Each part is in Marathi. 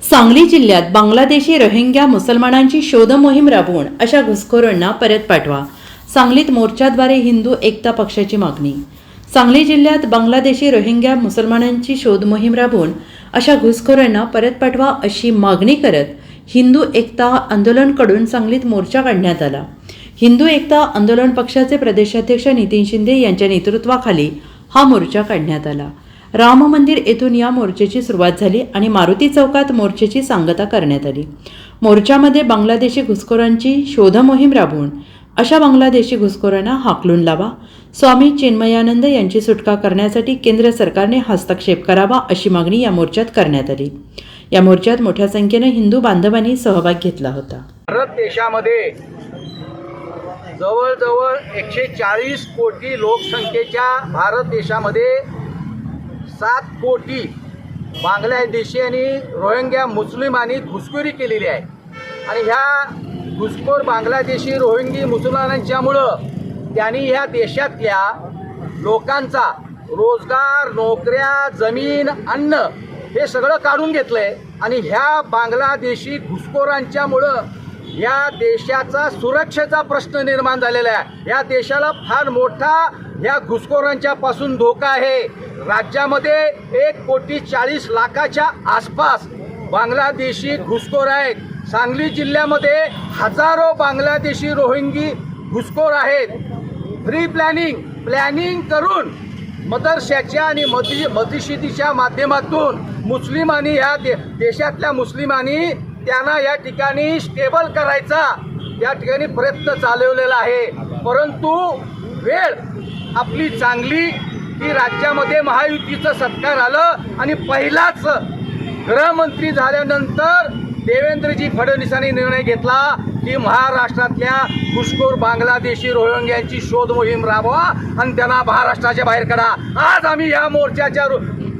सांगली जिल्ह्यात बांगलादेशी रोहिंग्या मुसलमानांची शोध मोहीम राबवून अशा घुसखोरांना परत पाठवा. सांगलीत मोर्चाद्वारे हिंदू एकता पक्षाची मागणी. सांगली जिल्ह्यात बांगलादेशी रोहिंग्या मुसलमानांची शोध मोहीम राबवून अशा घुसखोरांना परत पाठवा अशी मागणी करत हिंदू एकता आंदोलनकडून सांगलीत मोर्चा काढण्यात आला. हिंदू एकता आंदोलन पक्षाचे प्रदेशाध्यक्ष नितीन शिंदे यांच्या नेतृत्वाखाली हा मोर्चा काढण्यात आला. राम मंदिर येथून या मोर्चाची सुरुवात झाली आणि मारुती चौकात मोर्चाची सांगता करण्यात आली. मोर्चामध्ये बांगलादेशी घुसखोरांची शोध मोहीम राबवून अशा बांगलादेशी घुसखोरांना हाकलून लावा, स्वामी चिन्मयानंद यांची सुटका करण्यासाठी केंद्र सरकारने हस्तक्षेप करावा अशी मागणी या मोर्चात करण्यात आली. या मोर्चात मोठ्या संख्येने हिंदू बांधवांनी सहभाग घेतला होता. भारत देशामध्ये जवळजवळ 140 कोटी लोकसंख्येच्या भारत देशामध्ये 7 कोटी बांगलादेशी आणि रोहिंग्या मुस्लिमांनी घुसखोरी केलेली आहे. आणि ह्या घुसखोर बांगलादेशी रोहिंगी मुसलमानांच्यामुळं त्यांनी ह्या देशातल्या लोकांचा रोजगार, नोकऱ्या, जमीन, अन्न हे सगळं काढून घेतलंय. आणि ह्या बांगलादेशी घुसखोरांच्यामुळं या देशाचा सुरक्षेचा प्रश्न निर्माण झालेला आहे. या देशाला फार मोठा या घुसखोरांच्या पासून धोका आहे. राज्यामध्ये 1,40,00,000 आसपास बांगलादेशी घुसखोर आहेत. सांगली जिल्ह्यामध्ये हजारो बांगलादेशी रोहिंगी घुसखोर आहेत. प्लॅनिंग करून मदरशाच्या आणि मस्जिदीच्या माध्यमातून मुस्लिमांनी या देशातल्या मुस्लिमांनी त्यांना या ठिकाणी स्टेबल करायचा या ठिकाणी प्रयत्न चालवलेला आहे. परंतु वेळ आपली चांगली की राज्यामध्ये महायुतीचं सरकार आलं आणि पहिलाच गृहमंत्री झाल्यानंतर देवेंद्रजी फडणवीसांनी निर्णय घेतला की महाराष्ट्रातल्या घुसखोर बांगलादेशी रोहिंग्यांची शोध मोहीम राबवा आणि त्यांना महाराष्ट्राच्या बाहेर काढा. आज आम्ही या मोर्चाच्या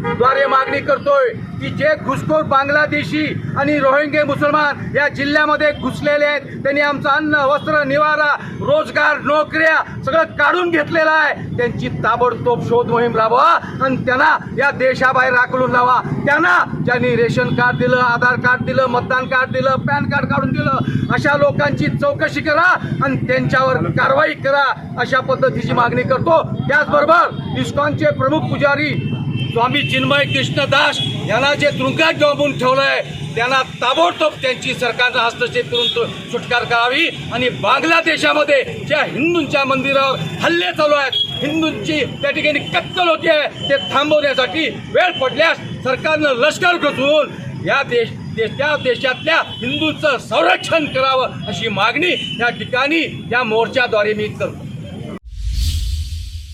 द्वारे मागणी करतोय की जे घुसखोर बांगलादेशी आणि रोहिंगे मुसलमान या जिल्ह्यामध्ये घुसलेले आहेत त्यांनी आमचं अन्न, वस्त्र, निवारा, रोजगार, नोकऱ्या सगळं काढून घेतलेलं आहे. त्यांची ताबडतोब शोध मोहीम राबवा आणि त्यांना या देशाबाहेर हाकलून लावा. त्यांना ज्यांनी रेशन कार्ड दिलं, आधार कार्ड दिलं, मतदान कार्ड दिलं, पॅन कार्ड काढून दिलं अशा लोकांची चौकशी करा आणि त्यांच्यावर कारवाई करा अशा पद्धतीची मागणी करतो. त्याचबरोबर इस्कॉनचे प्रमुख पुजारी स्वामी चिन्मय कृष्णदास यांना जे तुरुंगात डांबून ठेवलंय त्यांना ताबडतोब त्यांची सरकारनं हस्तक्षेप करून सुटका करावी. आणि बांगलादेशामध्ये ज्या हिंदूंच्या मंदिरावर हल्ले चालू आहेत, हिंदूंची त्या ठिकाणी कत्तल होते आहे, ते थांबवण्यासाठी वेळ पडल्यास सरकारनं लष्कर घालून या त्या देशातल्या हिंदूंचं संरक्षण करावं अशी मागणी या ठिकाणी या मोर्चाद्वारे मी करतो.